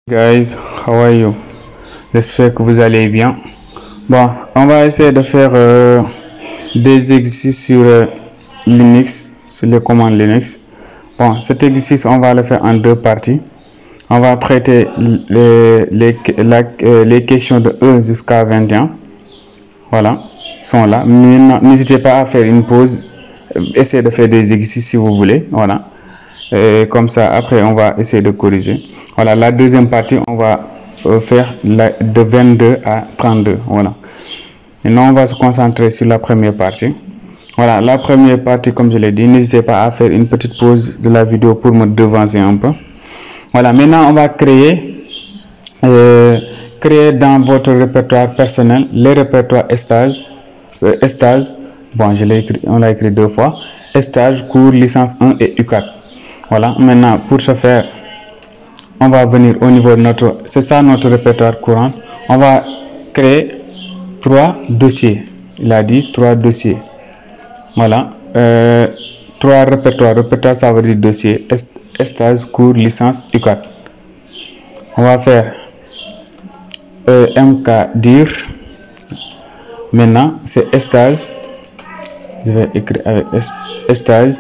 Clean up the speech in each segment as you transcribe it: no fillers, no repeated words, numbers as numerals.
Guys, how are you? J'espère que vous allez bien. Bon, on va essayer de faire des exercices sur Linux, sur les commandes Linux. Bon, cet exercice, on va le faire en deux parties. On va traiter les questions de 1 jusqu'à 21. Voilà, sont là. N'hésitez pas à faire une pause. Essayez de faire des exercices si vous voulez. Voilà. Et comme ça, après, on va essayer de corriger. Voilà, la deuxième partie, on va faire de 22 à 32. Voilà. Maintenant, on va se concentrer sur la première partie. Voilà, la première partie, comme je l'ai dit, n'hésitez pas à faire une petite pause de la vidéo pour me devancer un peu. Voilà, maintenant, on va créer dans votre répertoire personnel les répertoires stage. Bon, on l'a écrit deux fois. Stage, cours, licence 1 et U4. Voilà, maintenant, pour ce faire, on va venir au niveau de notre, c'est ça notre répertoire courant. On va créer 3 dossiers. Il a dit 3 dossiers. Voilà, 3 répertoires. Répertoire, ça veut dire dossier, stage, cours, licence, U4. On va faire mkdir. Maintenant, c'est stage. Je vais écrire avec stage,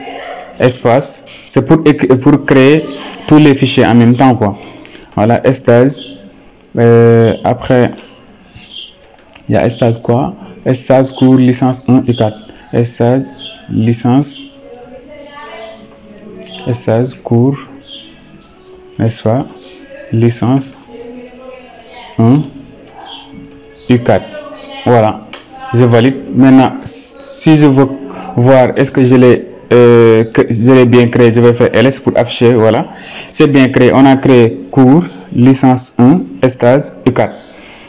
espace. C'est pour créer tous les fichiers en même temps, quoi. Voilà, stage. Après, il y a stage quoi? Stage, cours, licence 1 et 4. Stage, licence, stage, cours, n'est-ce pas? Licence 1 et 4. Voilà, je valide. Maintenant, si je veux voir est-ce que je l'ai bien créé, je vais faire ls pour afficher. Voilà, c'est bien créé. On a créé cours, licence 1, stage, U4.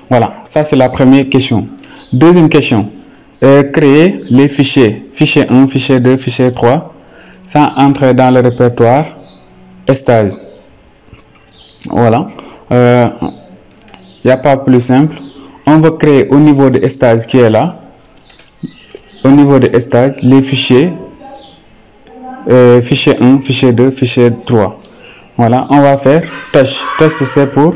Voilà, ça c'est la première question. Deuxième question, créer les fichiers, fichier 1, fichier 2, fichier 3, sans entrer dans le répertoire stage. Voilà, il n'y a pas plus simple. On va créer au niveau de stage qui est là, au niveau de stage, les fichiers. Fichier 1, fichier 2, fichier 3. Voilà, on va faire tâche. Tâche, c'est pour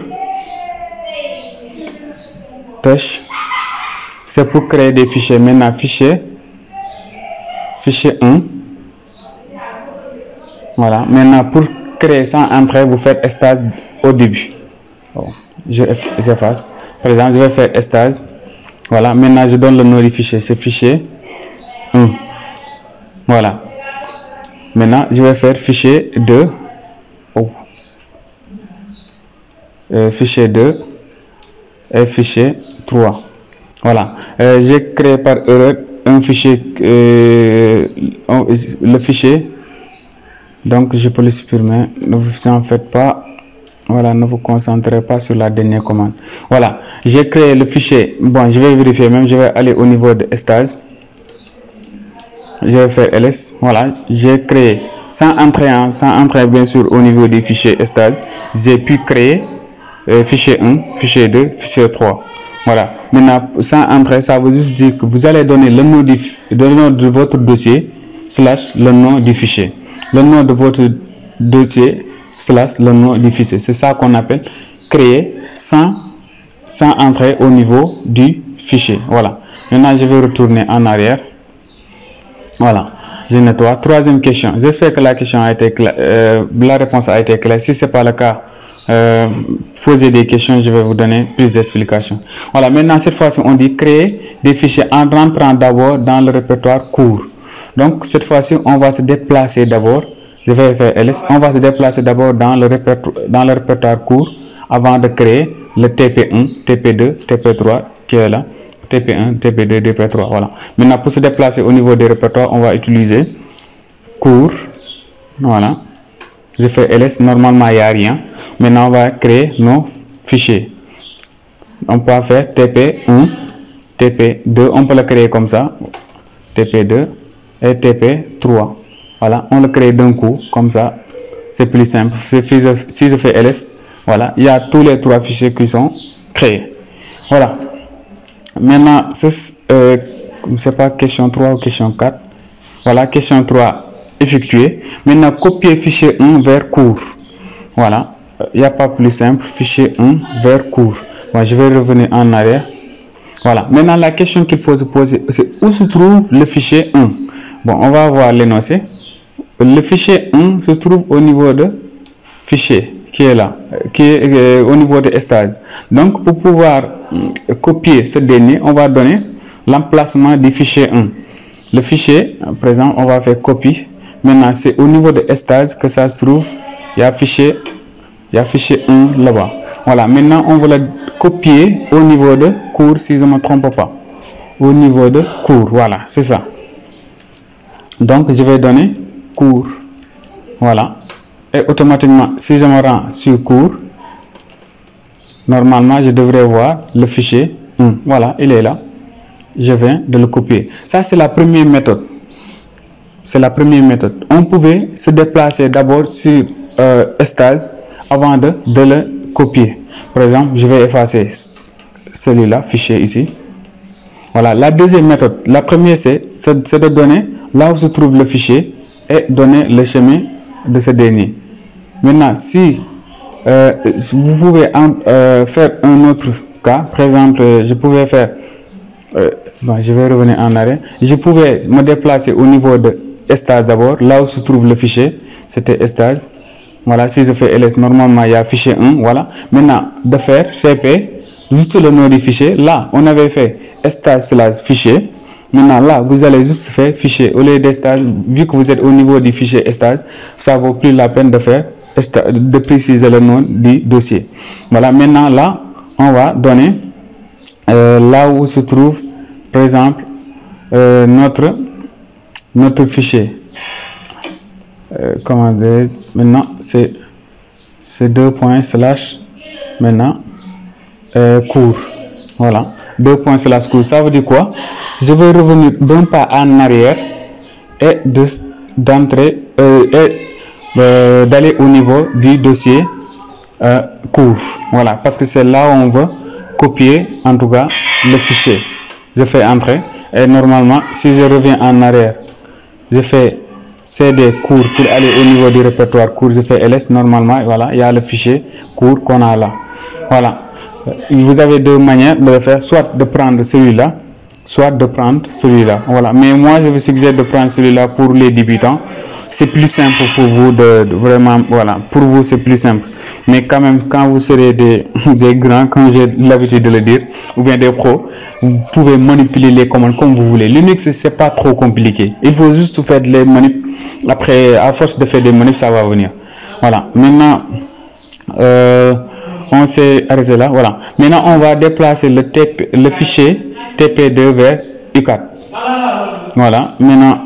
c'est pour créer des fichiers. Maintenant, fichier 1. Voilà, maintenant pour créer sans entrer, vous faites stage au début. Bon, j'efface. Par exemple, je vais faire stage. Voilà, maintenant je donne le nom du fichier, c'est fichier 1. Voilà. Maintenant, je vais faire fichier 2. Fichier 2 et fichier 3. Voilà. J'ai créé par erreur un fichier, le fichier. Donc, je peux le supprimer. Ne vous en faites pas. Voilà, ne vous concentrez pas sur la dernière commande. Voilà. J'ai créé le fichier. Bon, je vais vérifier même. Je vais aller au niveau de stage. Je vais faire ls. Voilà, j'ai créé sans entrer bien sûr au niveau des fichiers stage. J'ai pu créer fichier 1, fichier 2, fichier 3. Voilà, maintenant sans entrer, ça veut juste dire que vous allez donner le nom de votre dossier slash le nom du fichier, le nom de votre dossier slash le nom du fichier. C'est ça qu'on appelle créer sans entrer au niveau du fichier. Voilà, maintenant je vais retourner en arrière. Voilà, je nettoie. Troisième question. J'espère que la question a été claire, la réponse a été claire. Si ce n'est pas le cas, posez des questions, je vais vous donner plus d'explications. Voilà, maintenant cette fois-ci, on dit créer des fichiers en rentrant d'abord dans le répertoire cours. Donc cette fois-ci, on va se déplacer d'abord. Je vais faire ls. On va se déplacer d'abord dans le répertoire cours avant de créer le TP1, TP2, TP3 qui est là. TP1, TP2, TP3, voilà. Maintenant, pour se déplacer au niveau des répertoires, on va utiliser cours. Voilà. Je fais ls, normalement, il n'y a rien. Maintenant, on va créer nos fichiers. On peut faire TP1, TP2, on peut le créer comme ça, TP2 et TP3. Voilà, on le crée d'un coup, comme ça, c'est plus simple. Si je fais ls, voilà, il y a tous les trois fichiers qui sont créés. Voilà. Maintenant, c'est pas question 3 ou question 4. Voilà, question 3 effectuée. Maintenant, copier fichier 1 vers cours. Voilà, il n'y a pas plus simple, fichier 1 vers cours. Bon, je vais revenir en arrière. Voilà, maintenant la question qu'il faut se poser, c'est où se trouve le fichier 1. Bon, on va voir l'énoncé. Le fichier 1 se trouve au niveau de fichier qui est là, qui est au niveau de stage. Donc, pour pouvoir copier ce dernier, on va donner l'emplacement du fichier 1. Le fichier, par exemple, on va faire copie. Maintenant, c'est au niveau de stage que ça se trouve. Il y a fichier 1 là-bas. Voilà, maintenant, on va le copier au niveau de cours, si je ne me trompe pas. Au niveau de cours, voilà, c'est ça. Donc, je vais donner cours. Voilà. Et automatiquement, si je me rends sur cours, normalement, je devrais voir le fichier 1. Voilà, il est là. Je viens de le copier. Ça, c'est la première méthode. C'est la première méthode. On pouvait se déplacer d'abord sur stage avant de le copier. Par exemple, je vais effacer celui-là, fichier ici. Voilà, la deuxième méthode. La première, c'est de donner là où se trouve le fichier et donner le chemin de ce dernier. Maintenant, si vous pouvez faire un autre cas, par exemple, je pouvais faire, bon, je vais revenir en arrière, je pouvais me déplacer au niveau de stage d'abord, là où se trouve le fichier, c'était stage. Voilà, si je fais ls, normalement il y a fichier 1, voilà. Maintenant, de faire cp, juste le nom du fichier, là, on avait fait stage/fichier. Maintenant, là, vous allez juste faire fichier. Au lieu de stage, vu que vous êtes au niveau du fichier stage, ça vaut plus la peine de faire, de préciser le nom du dossier. Voilà, maintenant, là, on va donner là où se trouve, par exemple, notre fichier. Comment dire, maintenant, c'est 2 points / maintenant, cours. Voilà, 2 points / cours. Ça veut dire quoi? Je vais revenir d'un pas en arrière et d'entrer d'aller au niveau du dossier cours. Voilà, parce que c'est là où on veut copier en tout cas le fichier. Je fais entrer et normalement, si je reviens en arrière, je fais cd cours pour aller au niveau du répertoire cours, je fais ls. Normalement, voilà, il y a le fichier cours qu'on a là. Voilà, vous avez deux manières de le faire, soit de prendre celui-là, soit de prendre celui-là. Voilà, mais moi je vous suggère de prendre celui-là pour les débutants. C'est plus simple pour vous vraiment, voilà, pour vous c'est plus simple. Mais quand même, quand vous serez des grands, comme j'ai l'habitude de le dire, ou bien des pros, vous pouvez manipuler les commandes comme vous voulez. Linux, c'est pas trop compliqué. Il faut juste faire les manips. Après, à force de faire des manips, ça va venir. Voilà. Maintenant, on s'est arrêté là. Voilà. Maintenant, on va déplacer le fichier TP2 vers U4. Voilà. Maintenant,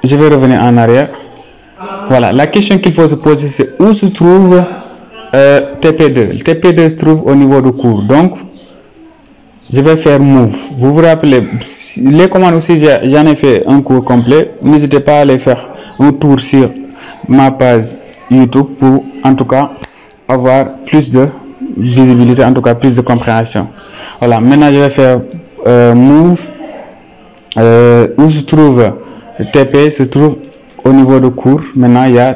je vais revenir en arrière. Voilà. La question qu'il faut se poser, c'est où se trouve TP2. Le TP2 se trouve au niveau du cours. Donc, je vais faire move. Vous vous rappelez, les commandes aussi, j'en ai fait un cours complet. N'hésitez pas à aller faire un tour sur ma page YouTube pour, en tout cas, avoir plus de visibilité, en tout cas, plus de compréhension. Voilà, maintenant, je vais faire move. Où se trouve TP, se trouve au niveau du cours. Maintenant, il y a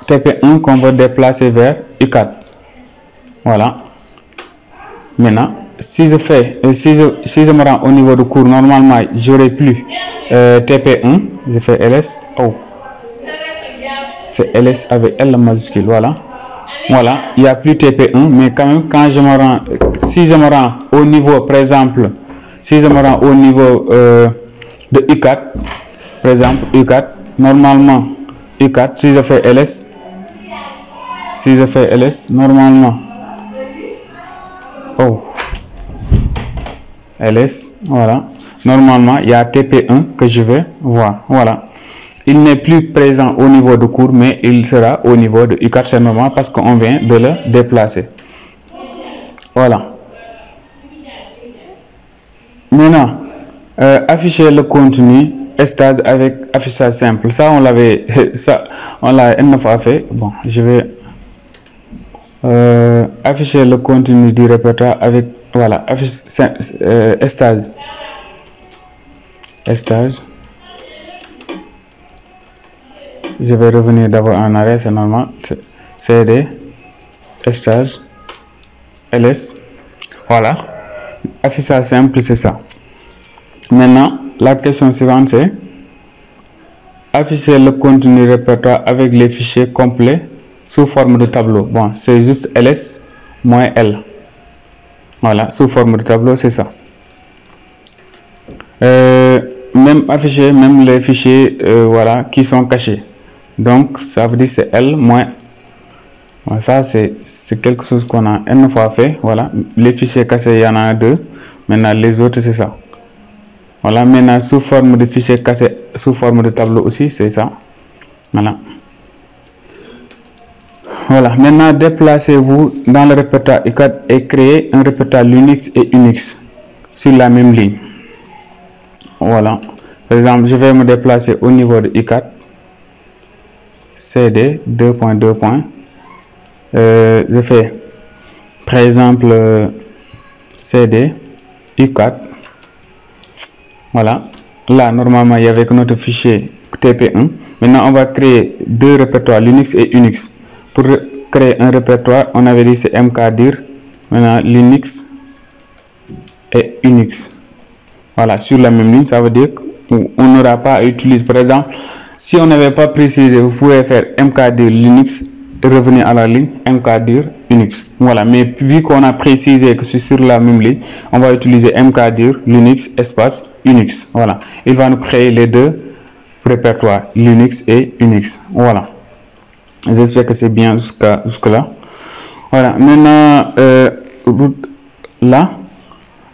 TP1 qu'on va déplacer vers U4. Voilà. Maintenant, si je me rends au niveau du cours, normalement, j'aurai plus TP1. Je fais ls. Oh. C'est ls avec L majuscule. Voilà. Voilà. Il n'y a plus TP1. Mais quand même, quand je me rends, si je me rends au niveau, par exemple, si je me rends au niveau de U4, par exemple, U4, normalement, U4, si je fais ls, normalement, oh, ls, voilà, normalement, il y a TP1 que je vais voir, voilà. Il n'est plus présent au niveau de cours, mais il sera au niveau de U4, c'est normal parce qu'on vient de le déplacer. Voilà. Maintenant, afficher le contenu stage avec affichage simple. Ça, on l'avait, ça, on l'a une fois fait. Bon, je vais afficher le contenu du répertoire avec, voilà, stage. Je vais revenir d'abord en arrière, c'est normal. CD, stage, ls. Voilà. Affichage simple, c'est ça. Maintenant, la question suivante, c'est afficher le contenu répertoire avec les fichiers complets sous forme de tableau. Bon, c'est juste ls moins l. Voilà, sous forme de tableau, c'est ça. Même afficher même les fichiers voilà, qui sont cachés. Donc, ça veut dire c'est L moins. Bon, ça, c'est quelque chose qu'on a une fois fait. Voilà, les fichiers cachés, il y en a 2. Maintenant, les autres, c'est ça. Voilà, maintenant, sous forme de fichiers cachés, sous forme de tableau aussi, c'est ça. Voilà. Voilà, maintenant, déplacez-vous dans le répertoire ICAT et créez un répertoire Linux et Unix sur la même ligne. Voilà, par exemple, je vais me déplacer au niveau de ICAT, CD 2.2. Je fais par exemple CD ICAT. Voilà, là normalement il y avait notre fichier TP1. Maintenant on va créer 2 répertoires Linux et Unix. Pour créer un répertoire, on avait dit c'est mkdir. Maintenant Linux et Unix. Voilà, sur la même ligne, ça veut dire qu'on n'aura pas à utiliser. Par exemple, si on n'avait pas précisé, vous pouvez faire mkdir Linux et revenir à la ligne mkdir Unix. Voilà, mais vu qu'on a précisé que c'est sur la même ligne, on va utiliser mkdir Linux espace Unix. Voilà, il va nous créer les 2 répertoires Linux et Unix. Voilà, j'espère que c'est bien jusque-là. Voilà, maintenant, là.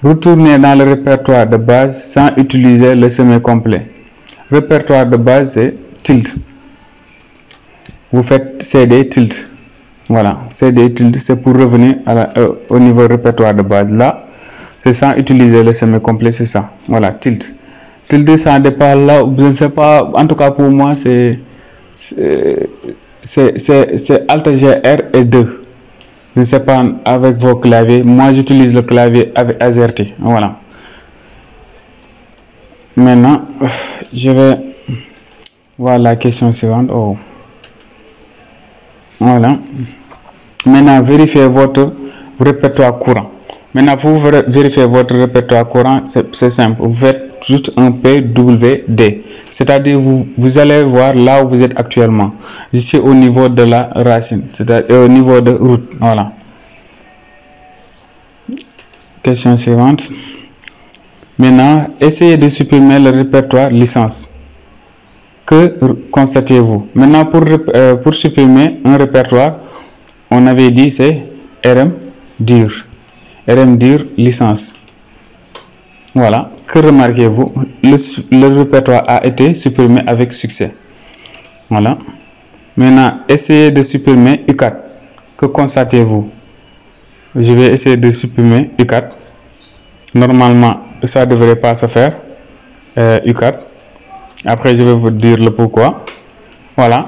Retournez dans le répertoire de base sans utiliser le sommet complet. Répertoire de base, c'est tilde. Vous faites CD tilde. Voilà, CD tilde, c'est pour revenir au niveau répertoire de base. Là, c'est sans utiliser le sommet complet, c'est ça. Voilà, tilde. Tilde, ça dépend là, je ne sais pas, en tout cas pour moi, c'est Alt GR et 2. Je ne sais pas avec vos claviers. Moi, j'utilise le clavier avec AZERTY. Voilà. Maintenant, je vais voir la question suivante. Oh. Voilà. Maintenant, vérifiez votre répertoire courant. Maintenant, pour vérifier votre répertoire courant, c'est simple. Vous faites juste un PWD. C'est-à-dire, vous allez voir là où vous êtes actuellement. Je suis au niveau de la racine, c'est-à-dire au niveau de root. Voilà. Question suivante. Maintenant, essayez de supprimer le répertoire licence. Que constatez-vous? Maintenant, pour supprimer un répertoire, on avait dit c'est rmdir. rmdir licence. Voilà, que remarquez-vous? Le répertoire a été supprimé avec succès. Voilà. Maintenant, essayez de supprimer UCAT. Que constatez-vous? Je vais essayer de supprimer UCAT. Normalement, ça ne devrait pas se faire. UCAT. Après, je vais vous dire le pourquoi. Voilà.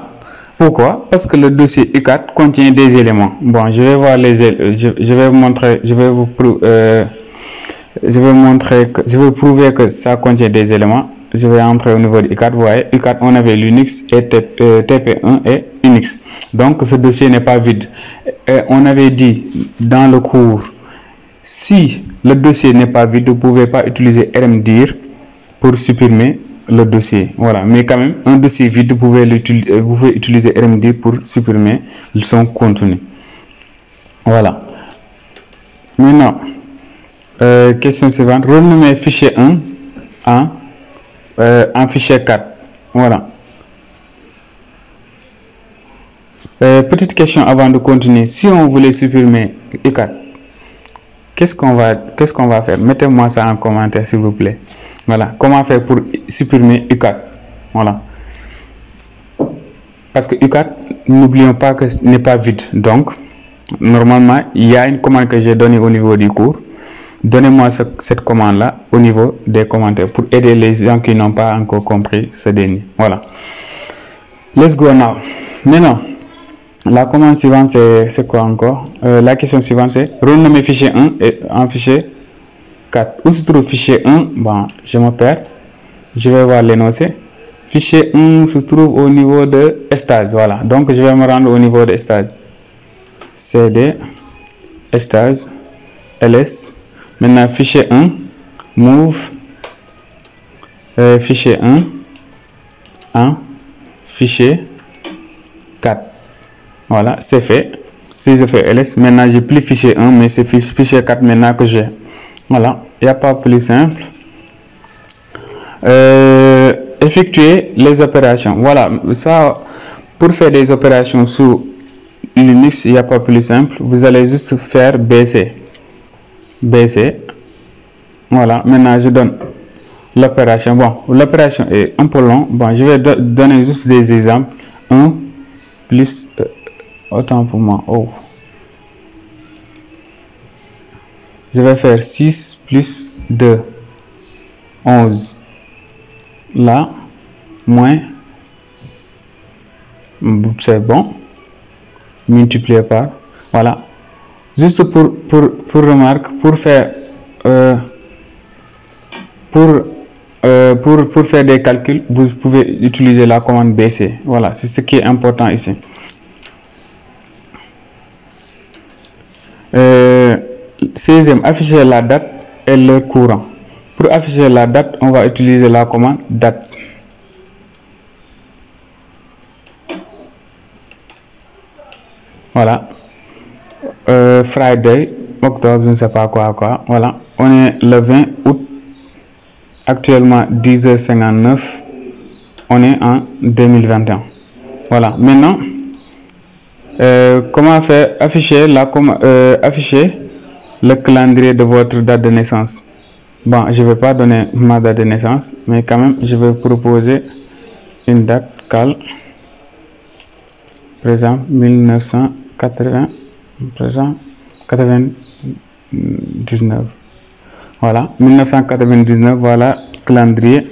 Pourquoi? Parce que le dossier UCAT contient des éléments. Bon, je vais voir les je vais vous montrer, je vais prouver que ça contient des éléments. Je vais entrer au niveau de UCAT. Vous voyez, UCAT, on avait Linux et TP1 et Unix. Donc, ce dossier n'est pas vide. Et on avait dit dans le cours, si le dossier n'est pas vide, vous ne pouvez pas utiliser rmdir pour supprimer le dossier. Voilà, mais quand même, un dossier vide, vous pouvez utiliser rmdir pour supprimer son contenu. Voilà. Maintenant, question suivante. Renommer fichier 1 en fichier 4. Voilà. Petite question avant de continuer. Si on voulait supprimer UCAT, qu'est-ce qu'on va faire? Mettez-moi ça en commentaire s'il vous plaît. Voilà, comment faire pour supprimer UCAT? Voilà. Parce que UCAT, n'oublions pas que ce n'est pas vide. Donc, normalement, il y a une commande que j'ai donnée au niveau du cours. donnez-moi cette commande-là au niveau des commentaires pour aider les gens qui n'ont pas encore compris ce dernier. Voilà. Let's go now. Maintenant, la commande suivante, c'est quoi encore? La question suivante, c'est renommer fichier 1 et en fichier 4. Où se trouve fichier 1? Bon, je me perds. Je vais voir l'énoncé. Fichier 1 se trouve au niveau de stage. Voilà. Donc, je vais me rendre au niveau de stage. CD, stage, ls. Maintenant, fichier 1, move, fichier 1, en fichier 4. Voilà, c'est fait. Si je fais ls, maintenant j'ai plus fichier 1, mais c'est fichier 4 maintenant que j'ai. Voilà, il n'y a pas plus simple. Effectuer les opérations. Voilà, ça, pour faire des opérations sous Linux, il n'y a pas plus simple. Vous allez juste faire BC. BC. Voilà, maintenant je donne l'opération. Bon, l'opération est un peu long. Bon, je vais donner juste des exemples. 1 plus, autant pour moi. Oh. Je vais faire 6 plus 2, 11. Là, moins, c'est bon. Multiplié par, voilà. Juste pour remarque, pour faire pour faire des calculs, vous pouvez utiliser la commande BC. Voilà, c'est ce qui est important ici. Sixième, afficher la date et le courant. Pour afficher la date, on va utiliser la commande date. Voilà. Friday, octobre, je ne sais pas quoi. Voilà. On est le 20 août. Actuellement 10h59. On est en 2021. Voilà. Maintenant, comment faire afficher le calendrier de votre date de naissance? Bon, je ne vais pas donner ma date de naissance, mais quand même, je vais proposer une date cal. Par exemple, 1980, par exemple, 99. Voilà, 1999, voilà, calendrier.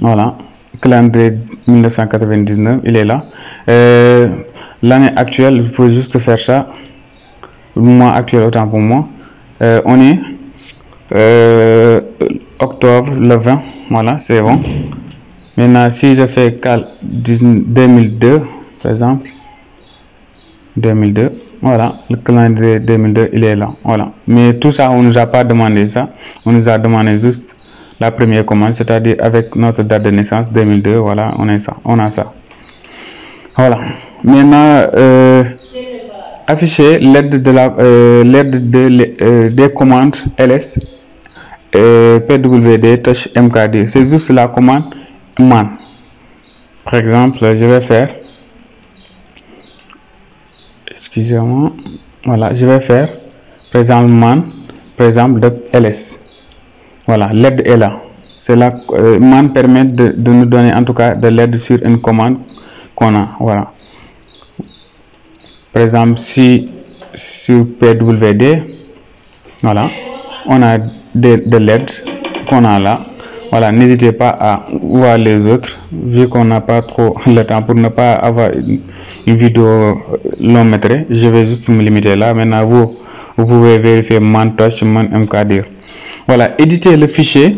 Voilà, calendrier 1999, il est là. L'année actuelle, vous pouvez juste faire ça. Le mois actuel, autant pour moi. On est octobre, le 20. Voilà, c'est bon. Maintenant, si je fais cal 2002, par exemple, 2002, voilà, le calendrier 2002, il est là, voilà. Mais tout ça, on ne nous a pas demandé ça, on nous a demandé juste la première commande, c'est-à-dire avec notre date de naissance 2002, voilà, on a ça. Voilà. Maintenant, afficher l'aide des commandes ls, pwd, touch, mkd, c'est juste la commande man. Par exemple, je vais faire, excusez-moi, voilà, je vais faire par exemple man, par exemple de ls. Voilà, l'aide est là. C'est là, man permet de nous donner en tout cas de l'aide sur une commande qu'on a. Voilà. Par exemple, si sur pwd, voilà, on a de l'aide qu'on a là. Voilà, n'hésitez pas à voir les autres, vu qu'on n'a pas trop le temps pour ne pas avoir une vidéo long métrée. Je vais juste me limiter là. Maintenant, vous pouvez vérifier man touch, man mkdir. Voilà, éditer le fichier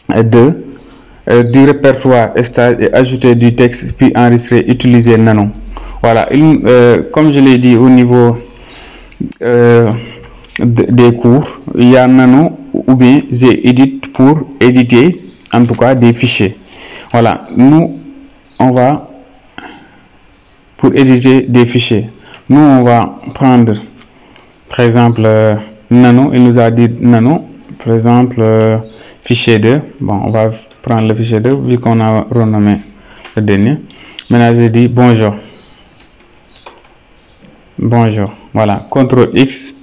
du répertoire stage et ajouter du texte, puis enregistrer, utiliser Nano. Voilà, comme je l'ai dit au niveau des cours, il y a Nano ou bien Gedit pour éditer en tout cas des fichiers. Voilà, nous on va pour éditer des fichiers. Nous on va prendre par exemple Nano, il nous a dit Nano, par exemple fichier 2. Bon, on va prendre le fichier 2 vu qu'on a renommé le dernier. Maintenant j'ai dit bonjour. Bonjour. Voilà, CTRL X,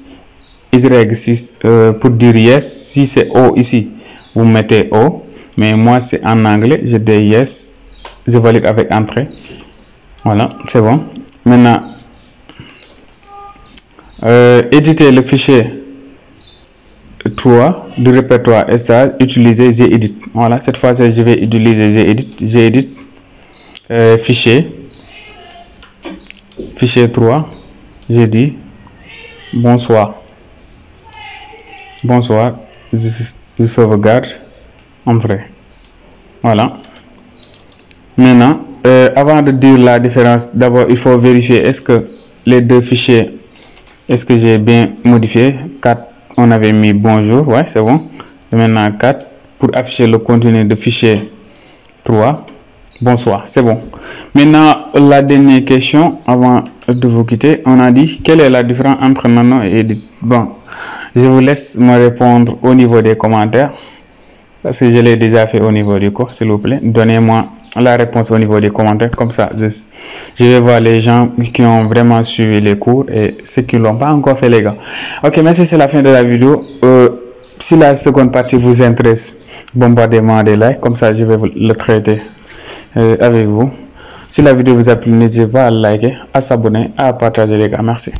Y pour dire yes. Si c'est O ici, vous mettez O. Mais moi, c'est en anglais. Je dis yes. Je valide avec entrée. Voilà, c'est bon. Maintenant, éditer le fichier 3 du répertoire stage, utiliser gedit. Voilà, cette fois-ci je vais utiliser gedit, fichier 3, j'ai dit bonsoir, je sauvegarde en vrai. Voilà. Maintenant, avant de dire la différence, d'abord il faut vérifier est-ce que les deux fichiers, est-ce que j'ai bien modifié. 4, on avait mis bonjour, ouais, c'est bon. Et maintenant 4 pour afficher le contenu de fichier 3, bonsoir, c'est bon. Maintenant, la dernière question avant de vous quitter, on a dit quelle est la différence entre nano et edit. Bon, je vous laisse me répondre au niveau des commentaires parce que je l'ai déjà fait au niveau du cours. S'il vous plaît, donnez-moi la réponse au niveau des commentaires, comme ça je vais voir les gens qui ont vraiment suivi les cours et ceux qui l'ont pas encore fait, les gars. Ok, merci, c'est la fin de la vidéo. Si la seconde partie vous intéresse, bombardez-moi des likes, comme ça je vais le traiter avec vous. Si la vidéo vous a plu, n'hésitez pas à liker, à s'abonner, à partager, les gars. Merci.